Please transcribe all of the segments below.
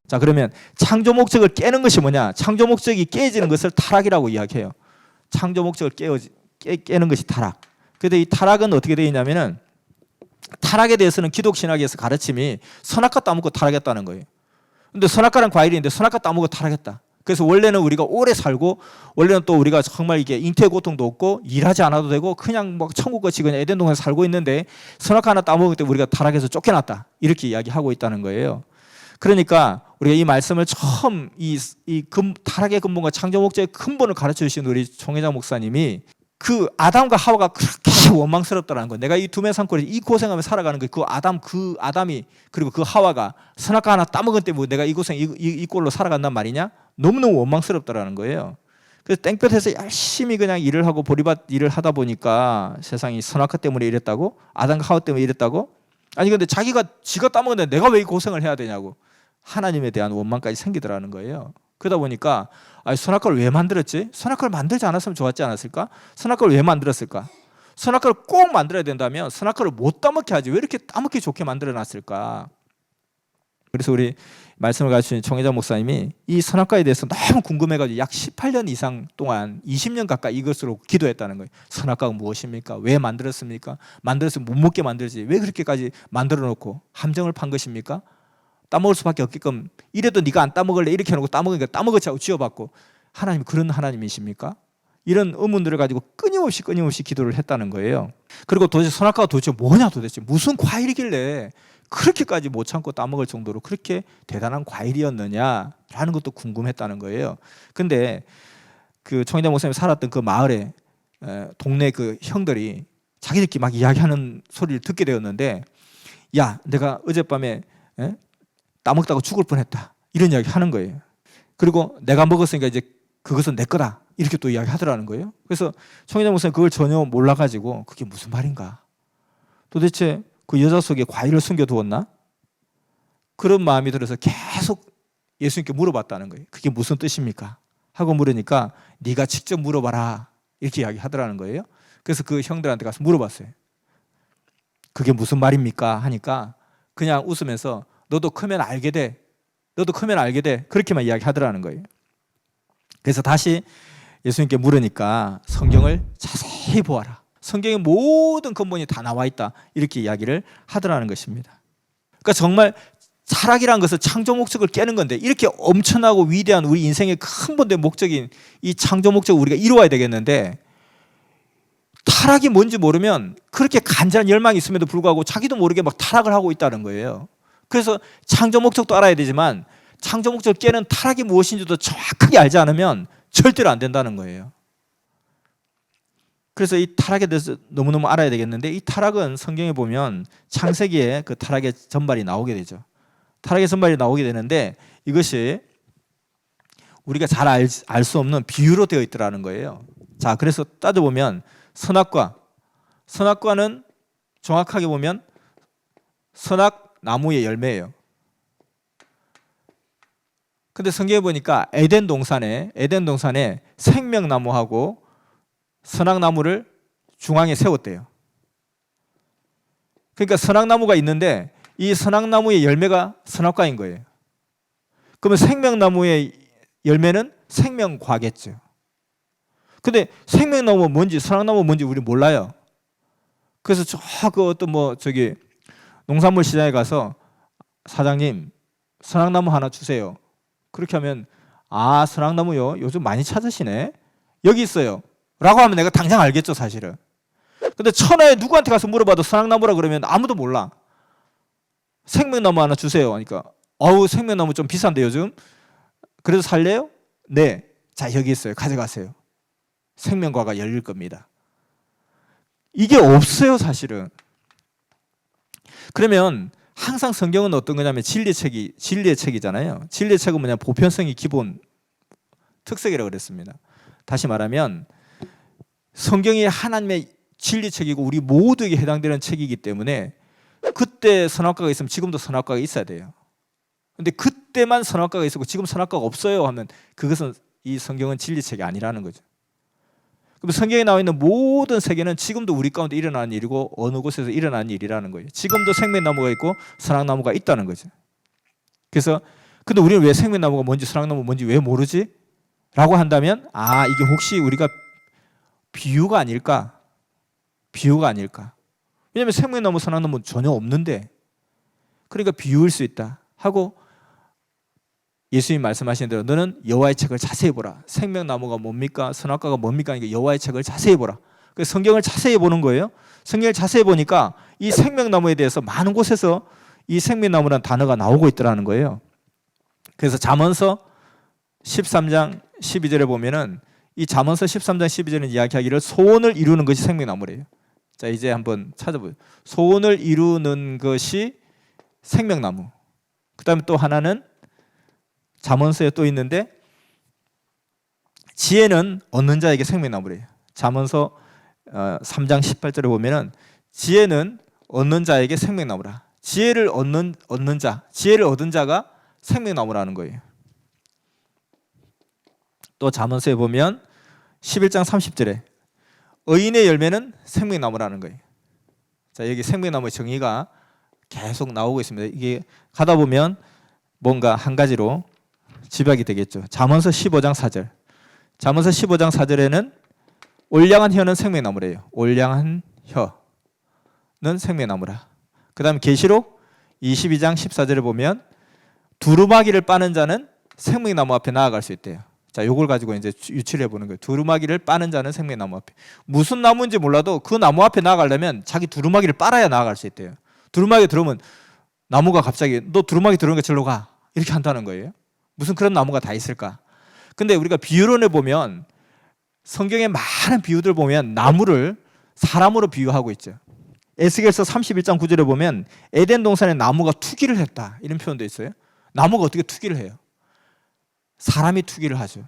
자, 그러면 창조 목적을 깨는 것이 뭐냐? 창조 목적이 깨지는 것을 타락이라고 이야기해요. 창조 목적을 깨는 것이 타락. 그런데 이 타락은 어떻게 되어 있냐면은 타락에 대해서는 기독신학에서 가르침이 선악과 따먹고 타락했다는 거예요. 근데 선악과는 과일인데 선악과 따먹고 타락했다. 그래서 원래는 우리가 오래 살고 원래는 또 우리가 정말 이게 잉태의 고통도 없고 일하지 않아도 되고 그냥 막 천국같이 그냥 에덴 동산에서 살고 있는데 선악과 하나 따먹을 때 우리가 타락해서 쫓겨났다. 이렇게 이야기하고 있다는 거예요. 그러니까 우리가 이 말씀을 처음 타락의 근본과 창조 목적의 근본을 가르쳐 주신 우리 총회장 목사님이 그 아담과 하와가 그렇게 원망스럽다는 거예요. 내가 이 두메 산골에서 이 고생하며 살아가는 거, 그 아담이 그리고 그 하와가 선악과 하나 따먹은 때문에 내가 이 고생 이 꼴로 살아간단 말이냐? 너무너무 원망스럽다라는 거예요. 그래서 땡볕에서 열심히 그냥 일을 하고 보리밭 일을 하다 보니까 세상이 선악과 때문에 이랬다고? 아담과 하와 때문에 이랬다고? 아니 근데 지가 따먹었는데 내가 왜 이 고생을 해야 되냐고 하나님에 대한 원망까지 생기더라는 거예요. 그러다 보니까 선악과를 왜 만들었지? 선악과를 만들지 않았으면 좋았지 않았을까? 선악과를 왜 만들었을까? 선악과를 꼭 만들어야 된다면 선악과를 못 따먹게 하지 왜 이렇게 따먹기 좋게 만들어놨을까? 그래서 우리 말씀을 가르치신 총회장 목사님이 이 선악과에 대해서 너무 궁금해가지고 약 18년 이상 동안 20년 가까이 이것으로 기도했다는 거예요. 선악과가 무엇입니까? 왜 만들었습니까? 만들어서 못 먹게 만들지 왜 그렇게까지 만들어놓고 함정을 판 것입니까? 따먹을 수밖에 없게끔 이래도 네가 안 따먹을래 이렇게 해놓고 따먹으니까 따먹었지 하고 쥐어받고 하나님 그런 하나님이십니까? 이런 의문들을 가지고 끊임없이 기도를 했다는 거예요. 그리고 도대체 선악과가 도대체 뭐냐 도대체 무슨 과일이길래 그렇게까지 못 참고 따먹을 정도로 그렇게 대단한 과일이었느냐라는 것도 궁금했다는 거예요. 근데 그 총회장 목사님이 살았던 그 마을에 동네 그 형들이 자기들끼리 막 이야기하는 소리를 듣게 되었는데 야 내가 어젯밤에 따먹다가 죽을 뻔했다 이런 이야기 하는 거예요. 그리고 내가 먹었으니까 이제 그것은 내 거다 이렇게 또 이야기하더라는 거예요. 그래서 총회장 목사님 그걸 전혀 몰라가지고 그게 무슨 말인가 도대체 그 여자 속에 과일을 숨겨두었나? 그런 마음이 들어서 계속 예수님께 물어봤다는 거예요. 그게 무슨 뜻입니까? 하고 물으니까 네가 직접 물어봐라 이렇게 이야기하더라는 거예요. 그래서 그 형들한테 가서 물어봤어요. 그게 무슨 말입니까? 하니까 그냥 웃으면서 너도 크면 알게 돼. 너도 크면 알게 돼. 그렇게만 이야기하더라는 거예요. 그래서 다시 예수님께 물으니까 성경을 자세히 보아라. 성경의 모든 근본이 다 나와 있다. 이렇게 이야기를 하더라는 것입니다. 그러니까 정말 타락이라는 것은 창조 목적을 깨는 건데 이렇게 엄청나고 위대한 우리 인생의 근본된 목적인 이 창조 목적을 우리가 이루어야 되겠는데 타락이 뭔지 모르면 그렇게 간절한 열망이 있음에도 불구하고 자기도 모르게 막 타락을 하고 있다는 거예요. 그래서 창조 목적도 알아야 되지만 창조 목적을 깨는 타락이 무엇인지도 정확하게 알지 않으면 절대로 안 된다는 거예요. 그래서 이 타락에 대해서 너무너무 알아야 되겠는데 이 타락은 성경에 보면 창세기에 그 타락의 전발이 나오게 되죠. 타락의 전발이 나오게 되는데 이것이 우리가 잘 알 수 없는 비유로 되어 있더라는 거예요. 자, 그래서 따져보면 선악과는 정확하게 보면 선악나무의 열매예요. 근데 성경에 보니까 에덴 동산에 생명나무하고 선악나무를 중앙에 세웠대요. 그러니까 선악나무가 있는데 이 선악나무의 열매가 선악과인 거예요. 그러면 생명나무의 열매는 생명과겠죠. 근데 생명나무가 뭔지 선악나무가 뭔지 우리 몰라요. 그래서 농산물 시장에 가서 사장님 선악나무 하나 주세요. 그렇게 하면 선악나무요? 요즘 많이 찾으시네. 여기 있어요. 라고 하면 내가 당장 알겠죠 사실은. 근데 천하에 누구한테 가서 물어봐도 선악나무라 그러면 아무도 몰라. 생명나무 하나 주세요 하니까 생명나무 좀 비싼데 요즘. 그래도 살래요? 네. 자 여기 있어요. 가져가세요. 생명과가 열릴 겁니다. 이게 없어요 사실은. 그러면 항상 성경은 어떤 거냐면 진리의 책이잖아요. 진리의 책은 뭐냐 보편성이 기본 특색이라고 그랬습니다. 다시 말하면 성경이 하나님의 진리책이고 우리 모두에게 해당되는 책이기 때문에 그때 선악과가 있으면 지금도 선악과가 있어야 돼요. 근데 그때만 선악과가 있었고 지금 선악과가 없어요 하면 그것은 이 성경은 진리책이 아니라는 거죠. 그럼 성경에 나와 있는 모든 세계는 지금도 우리 가운데 일어나는 일이고 어느 곳에서 일어나는 일이라는 거예요. 지금도 생명나무가 있고 선악나무가 있다는 거죠. 그래서 근데 우리는 왜 생명나무가 뭔지 선악나무가 뭔지 왜 모르지? 라고 한다면 이게 혹시 우리가 비유가 아닐까? 비유가 아닐까? 왜냐하면 생명나무 선악나무 전혀 없는데 그러니까 비유일 수 있다 하고 예수님 말씀하신 대로 너는 여호와의 책을 자세히 보라. 생명나무가 뭡니까? 선악과가 뭡니까? 그러니까 여호와의 책을 자세히 보라. 그래서 성경을 자세히 보는 거예요. 성경을 자세히 보니까 이 생명나무에 대해서 많은 곳에서 이 생명나무라는 단어가 나오고 있더라는 거예요. 그래서 잠언서 13장 12절에 보면은 이 잠언서 13장 12절은 이야기하기를 소원을 이루는 것이 생명나무래요. 자, 이제 한번 찾아보세요. 소원을 이루는 것이 생명나무. 그다음에 또 하나는 잠언서에 또 있는데 지혜는 얻는 자에게 생명나무래요. 잠언서 3장 18절에 보면은 지혜는 얻는 자에게 생명나무라. 지혜를 얻는 자, 지혜를 얻은 자가 생명나무라는 거예요. 또 잠언서에 보면 11장 30절에 의인의 열매는 생명나무라는 거예요. 자, 여기 생명나무의 정의가 계속 나오고 있습니다. 이게 가다 보면 뭔가 한 가지로 집약이 되겠죠. 잠언서 15장 4절. 잠언서 15장 4절에는 올량한 혀는 생명나무래요. 올량한 혀는 생명나무라. 그 다음 계시록 22장 14절에 보면 두루마기를 빠는 자는 생명나무 앞에 나아갈 수 있대요. 자, 요걸 가지고 이제 유추를 해보는 거예요. 두루마기를 빠는 자는 생명나무 앞에. 무슨 나무인지 몰라도 그 나무 앞에 나아가려면 자기 두루마기를 빨아야 나아갈 수 있대요. 두루마기 들어오면 나무가 갑자기 너 두루마기 들어오니까 절로 가 이렇게 한다는 거예요. 무슨 그런 나무가 다 있을까? 근데 우리가 비유론에 보면 성경의 많은 비유들 보면 나무를 사람으로 비유하고 있죠. 에스겔서 31장 9절에 보면 에덴 동산에 나무가 투기를 했다 이런 표현도 있어요. 나무가 어떻게 투기를 해요? 사람이 투기를 하죠.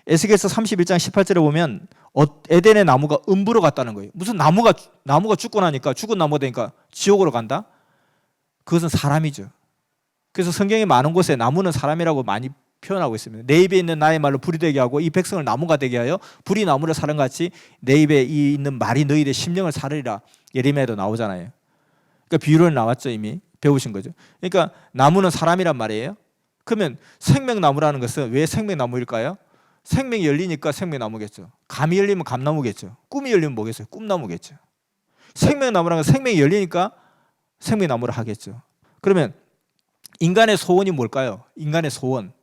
에스겔서 31장 18절에 보면 에덴의 나무가 음부로 갔다는 거예요. 무슨 나무가 죽고 나니까 죽은 나무가 되니까 지옥으로 간다? 그것은 사람이죠. 그래서 성경의 많은 곳에 나무는 사람이라고 많이 표현하고 있습니다. 내 입에 있는 나의 말로 불이 되게 하고 이 백성을 나무가 되게 하여 불이 나무를 사는 같이 내 입에 있는 말이 너희의 심령을 사르리라. 예레미야에도 나오잖아요. 그러니까 비유론 나왔죠. 이미 배우신 거죠. 그러니까 나무는 사람이란 말이에요. 그러면 생명나무라는 것은 왜 생명나무일까요? 생명이 열리니까 생명나무겠죠. 감이 열리면 감나무겠죠. 꿈이 열리면 뭐겠어요? 꿈나무겠죠. 생명나무라는 건 생명이 열리니까 생명나무를 하겠죠. 그러면 인간의 소원이 뭘까요? 인간의 소원.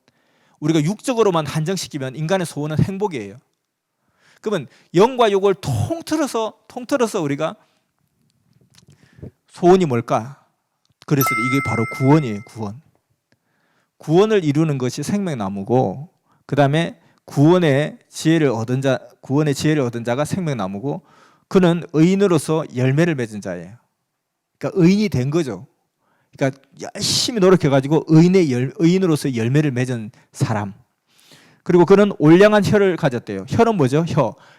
우리가 육적으로만 한정시키면 인간의 소원은 행복이에요. 그러면 영과 육을 통틀어서 우리가 소원이 뭘까? 그래서 이게 바로 구원이에요. 구원을 이루는 것이 생명나무고, 그 다음에 구원의 지혜를 얻은 자가 생명나무고, 그는 의인으로서 열매를 맺은 자예요. 그러니까 의인이 된 거죠. 그러니까 열심히 노력해가지고 의인으로서 열매를 맺은 사람. 그리고 그는 올량한 혀를 가졌대요. 혀는 뭐죠?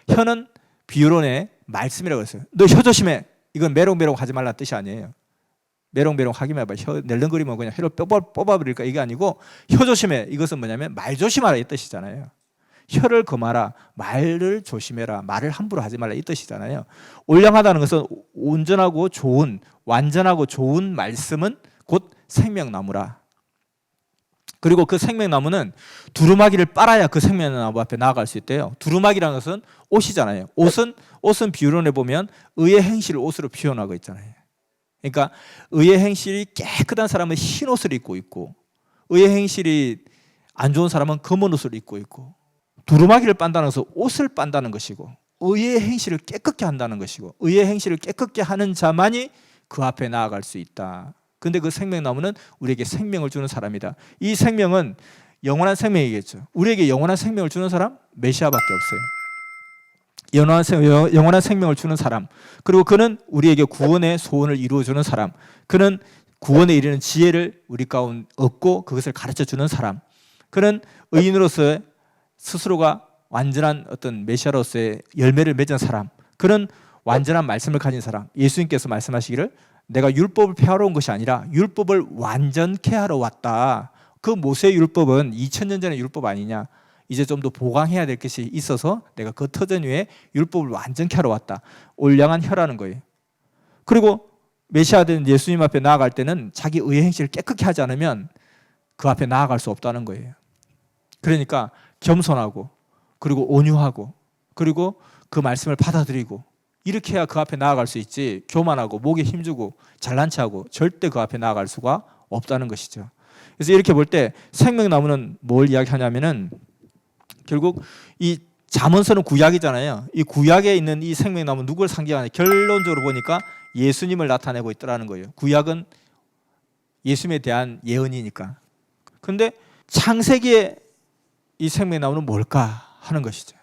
혀는 비유론의 말씀이라고 했어요. 너 혀 조심해. 이건 메롱메롱 하지 말라는 뜻이 아니에요. 메롱메롱 하기만 해봐. 혀 낼렁거리면 그냥 혀를 뽑아버릴까 이게 아니고 혀 조심해. 이것은 뭐냐면 말 조심하라 이 뜻이잖아요. 혀를 금하라. 말을 조심해라. 말을 함부로 하지 말라 이 뜻이잖아요. 올량하다는 것은 온전하고 좋은, 완전하고 좋은 말씀은 곧 생명나무라. 그리고 그 생명나무는 두루마기를 빨아야 그 생명나무 앞에 나아갈 수 있대요. 두루마기라는 것은 옷이잖아요. 옷은 비유론에 보면 의의 행실을 옷으로 표현하고 있잖아요. 그러니까 의의 행실이 깨끗한 사람은 흰 옷을 입고 있고, 의의 행실이 안 좋은 사람은 검은 옷을 입고 있고, 두루마기를 빤다는 것은 옷을 빤다는 것이고, 의의 행실을 깨끗게 한다는 것이고, 의의 행실을 깨끗게 하는 자만이 그 앞에 나아갈 수 있다. 근데 그 생명나무는 우리에게 생명을 주는 사람이다. 이 생명은 영원한 생명이겠죠. 우리에게 영원한 생명을 주는 사람? 메시아밖에 없어요. 영원한 생명을 주는 사람. 그리고 그는 우리에게 구원의 소원을 이루어주는 사람. 그는 구원에 이르는 지혜를 우리 가운데 얻고 그것을 가르쳐주는 사람. 그는 의인으로서 스스로가 완전한 어떤 메시아로서의 열매를 맺은 사람. 그는 완전한 말씀을 가진 사람. 예수님께서 말씀하시기를 내가 율법을 폐하러 온 것이 아니라 율법을 완전케 하러 왔다. 그 모세의 율법은 2000년 전의 율법 아니냐. 이제 좀 더 보강해야 될 것이 있어서 내가 그 터전 위에 율법을 완전케 하러 왔다. 올량한 혀라는 거예요. 그리고 메시아 된 예수님 앞에 나아갈 때는 자기 의의 행실을 깨끗게 하지 않으면 그 앞에 나아갈 수 없다는 거예요. 그러니까 겸손하고 그리고 온유하고 그리고 그 말씀을 받아들이고 이렇게 해야 그 앞에 나아갈 수 있지, 교만하고 목에 힘주고 잘난 체하고 절대 그 앞에 나아갈 수가 없다는 것이죠. 그래서 이렇게 볼 때 생명나무는 뭘 이야기하냐면은 결국 이 잠언서는 구약이잖아요. 이 구약에 있는 이 생명나무 누구를 상징하냐, 결론적으로 보니까 예수님을 나타내고 있더라는 거예요. 구약은 예수님에 대한 예언이니까. 근데 창세기에 이 생명나무는 뭘까 하는 것이죠.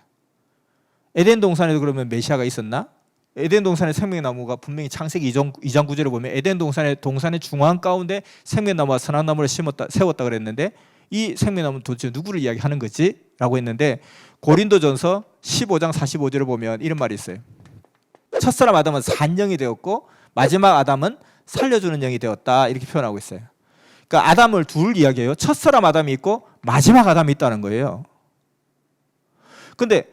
에덴 동산에도 그러면 메시아가 있었나? 에덴 동산의 생명나무가 분명히 창세기 2장 9절을 보면 에덴 동산의 중앙 가운데 생명나무와 선악나무를 세웠다 그랬는데 이 생명나무는 도대체 누구를 이야기하는 거지? 라고 했는데 고린도전서 15장 45절을 보면 이런 말이 있어요. 첫사람 아담은 산영이 되었고 마지막 아담은 살려주는 영이 되었다, 이렇게 표현하고 있어요. 그러니까 아담을 둘 이야기해요. 첫사람 아담이 있고 마지막 아담이 있다는 거예요. 근데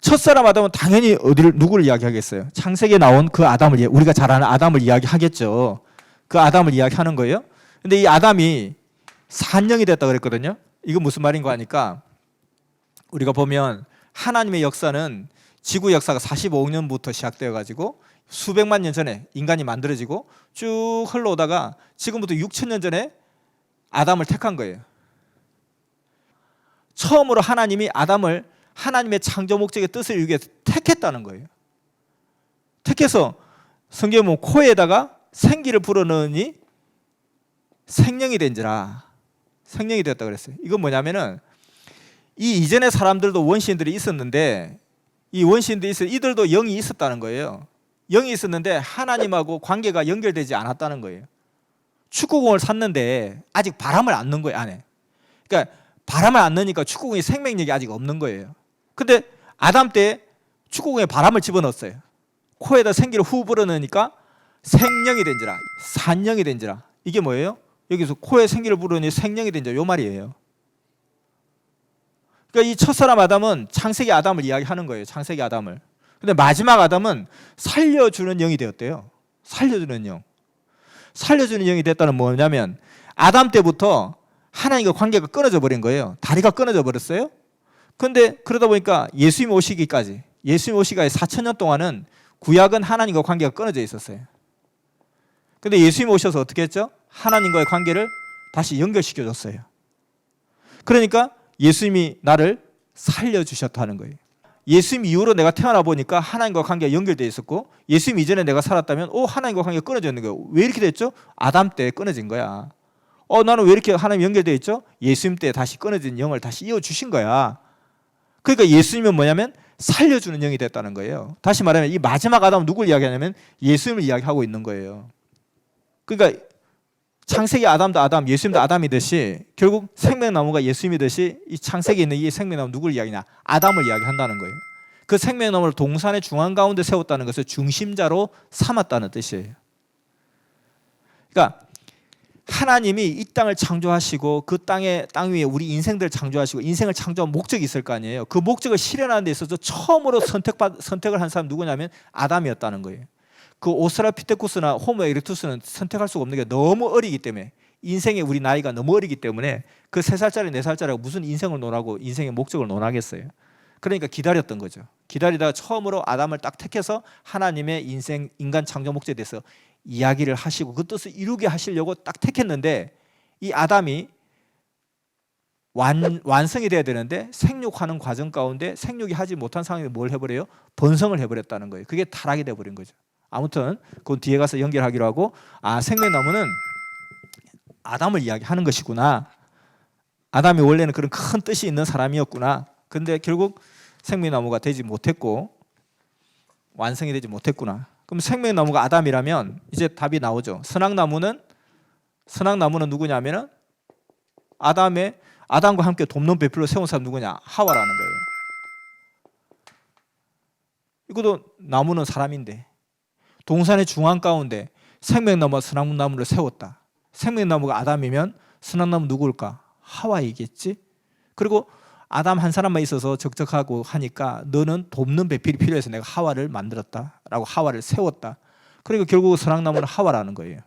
첫사람 아담은 당연히 누구를 이야기하겠어요? 창세기에 나온 그 아담을, 우리가 잘 아는 아담을 이야기하겠죠. 그 아담을 이야기하는 거예요. 근데 이 아담이 산영이 됐다 그랬거든요. 이거 무슨 말인가 하니까 우리가 보면 하나님의 역사는 지구 역사가 45억 년부터 시작되어 가지고 수백만 년 전에 인간이 만들어지고 쭉 흘러오다가 지금부터 6천 년 전에 아담을 택한 거예요. 처음으로 하나님이 아담을 하나님의 창조 목적의 뜻을 이루기 위해서 택했다는 거예요. 택해서 성경에 보면 코에다가 생기를 불어넣으니 생명이 된지라, 생명이 되었다 그랬어요. 이건 뭐냐면은 이 이전의 사람들도 원시인들이 있었는데 이 원시인들이 이들도 영이 있었다는 거예요. 영이 있었는데 하나님하고 관계가 연결되지 않았다는 거예요. 축구공을 샀는데 아직 바람을 안 넣은 거예요, 안에. 그러니까 바람을 안 넣으니까 축구공이 생명력이 아직 없는 거예요. 근데 아담 때 축구공에 바람을 집어넣었어요. 코에다 생기를 후 불어넣으니까 생명이 된지라, 산영이 된지라. 이게 뭐예요? 여기서 코에 생기를 불어넣으니 생명이 된지라, 요 말이에요. 그러니까 이 첫사람 아담은 창세기 아담을 이야기하는 거예요. 창세기 아담을. 근데 마지막 아담은 살려주는 영이 되었대요. 살려주는 영. 살려주는 영이 됐다는 뭐냐면 아담 때부터 하나님과 관계가 끊어져 버린 거예요. 다리가 끊어져 버렸어요. 근데 그러다 보니까 예수님 오시기까지, 예수님 오시기까지 4,000년 동안은 구약은 하나님과 관계가 끊어져 있었어요. 근데 예수님 오셔서 어떻게 했죠? 하나님과의 관계를 다시 연결시켜줬어요. 그러니까 예수님이 나를 살려주셨다는 거예요. 예수님 이후로 내가 태어나 보니까 하나님과 관계가 연결되어 있었고 예수님 이전에 내가 살았다면 하나님과 관계가 끊어져 있는 거예요. 왜 이렇게 됐죠? 아담 때 끊어진 거야. 나는 왜 이렇게 하나님 연결되어 있죠? 예수님 때 다시 끊어진 영을 다시 이어주신 거야. 그러니까 예수님은 뭐냐면 살려주는 영이 됐다는 거예요. 다시 말하면 이 마지막 아담은 누굴 이야기하냐면 예수님을 이야기하고 있는 거예요. 그러니까 창세기 아담도 아담, 예수님도 아담이듯이 결국 생명나무가 예수님이듯이 이 창세기에 있는 이 생명나무 누굴 이야기냐? 아담을 이야기한다는 거예요. 그 생명나무를 동산의 중앙 가운데 세웠다는 것을 중심자로 삼았다는 뜻이에요. 그러니까 하나님이 이 땅을 창조하시고 그 땅 위에 우리 인생들을 창조하시고 인생을 창조한 목적이 있을 거 아니에요. 그 목적을 실현하는 데 있어서 처음으로 선택을 한 사람 누구냐면 아담이었다는 거예요. 그 오스트랄피테쿠스나 호모 에렉투스는 선택할 수가 없는 게 너무 어리기 때문에, 인생의 우리 나이가 너무 어리기 때문에 그 3살짜리 4살짜리가 무슨 인생을 논하고 인생의 목적을 논하겠어요. 그러니까 기다렸던 거죠. 기다리다가 처음으로 아담을 딱 택해서 하나님의 인간 창조 목적에 대해서 이야기를 하시고 그 뜻을 이루게 하시려고 딱 택했는데 이 아담이 완성이 돼야 되는데 생육하는 과정 가운데 생육이 하지 못한 상황에서 뭘 해버려요? 번성을 해버렸다는 거예요. 그게 타락이 돼버린 거죠. 아무튼 그건 뒤에 가서 연결하기로 하고, 생명나무는 아담을 이야기하는 것이구나. 아담이 원래는 그런 큰 뜻이 있는 사람이었구나. 근데 결국 생명나무가 되지 못했고 완성이 되지 못했구나. 그럼 생명나무가 아담이라면 이제 답이 나오죠. 선악나무는 누구냐면은 아담과 함께 돕는 배필로 세운 사람 누구냐? 하와라는 거예요. 이것도 나무는 사람인데 동산의 중앙 가운데 생명나무와 선악나무를 세웠다. 생명나무가 아담이면 선악나무 누구일까? 하와이겠지. 그리고 아담 한 사람만 있어서 적적하고 하니까 너는 돕는 배필이 필요해서 내가 하와를 만들었다 라고 하와를 세웠다. 그러니까 결국 선악나무는 하와라는 거예요.